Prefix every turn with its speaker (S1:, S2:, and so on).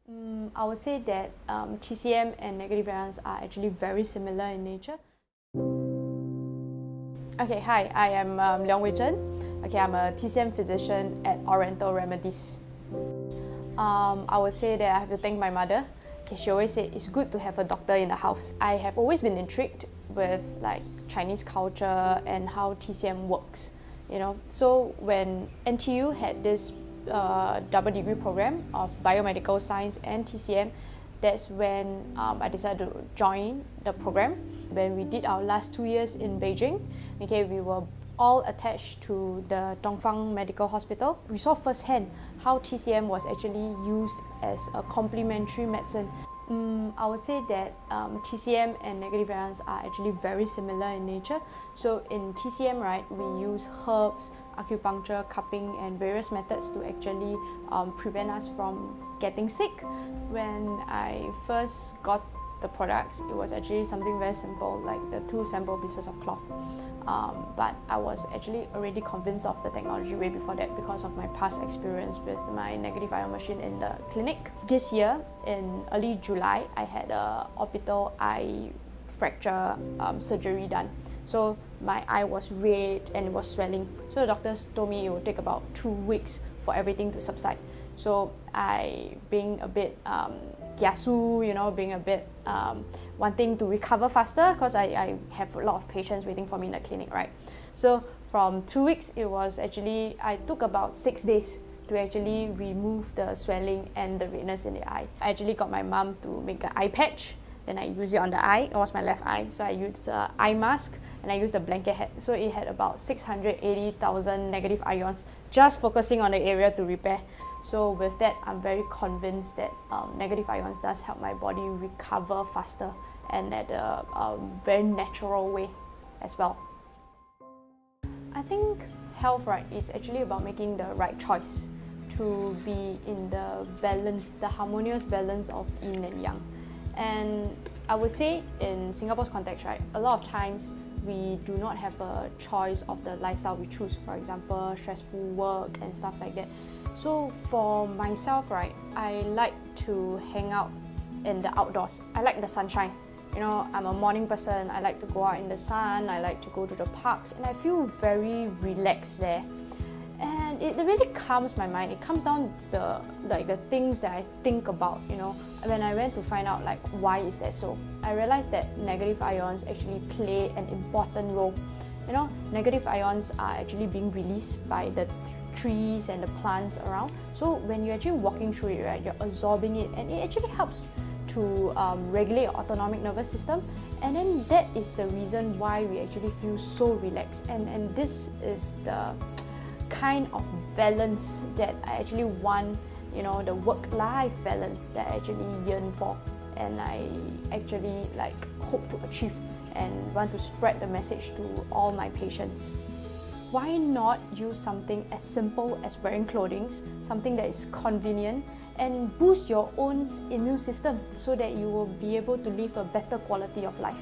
S1: I would say that TCM and negative ions are actually very similar in nature. Okay, hi, I am Leong Okay, I'm a TCM physician at Oriental Remedies. I would say that I have to thank my mother. Okay, she always said it's good to have a doctor in the house. I have always been intrigued with like Chinese culture and how TCM works. So when NTU had this double degree program of biomedical science and TCM, that's when I decided to join the program. When we did our last 2 years in Beijing, okay, we were all attached to the Dongfang Medical Hospital. We saw firsthand how TCM was actually used as a complementary medicine. I would say that TCM and negative ions are actually very similar in nature. So in TCM, right, we use herbs, acupuncture, cupping, and various methods to actually prevent us from getting sick. When I first got the products, it was actually something very simple, like the 2 sample pieces of cloth. But I was actually already convinced of the technology way before that because of my past experience with my negative ion machine in the clinic. This year, in early July, I had a orbital eye fracture surgery done. So my eye was red and it was swelling. So the doctors told me it would take about 2 weeks for everything to subside. So I, being a bit kiasu, being a bit wanting to recover faster because I have a lot of patients waiting for me in the clinic, right? So from 2 weeks, it was actually, I took about 6 days to actually remove the swelling and the redness in the eye. I actually got my mom to make an eye patch, then I used it on the eye. It was my left eye, so I used an eye mask and I used a blanket hat. So it had about 680,000 negative ions just focusing on the area to repair. So with that, I'm very convinced that negative ions does help my body recover faster and at a very natural way as well. I think health, right, is actually about making the right choice to be in the balance, the harmonious balance of yin and yang. And I would say in Singapore's context, right, a lot of times we do not have a choice of the lifestyle we choose. For example, stressful work and stuff like that. So for myself, right, I like to hang out in the outdoors. I like the sunshine. I'm a morning person. I like to go out in the sun. I like to go to the parks, and I feel very relaxed there. And it really calms my mind. It calms down the things that I think about. When I went to find out like why is that so, I realized that negative ions actually play an important role. Negative ions are actually being released by the trees and the plants around. So when you're actually walking through it, right, you're absorbing it, and it actually helps to regulate your autonomic nervous system. And then that is the reason why we actually feel so relaxed. And this is the kind of balance that I actually want, the work-life balance that I actually yearn for, and I actually hope to achieve and want to spread the message to all my patients. Why not use something as simple as wearing clothing, something that is convenient, and boost your own immune system so that you will be able to live a better quality of life?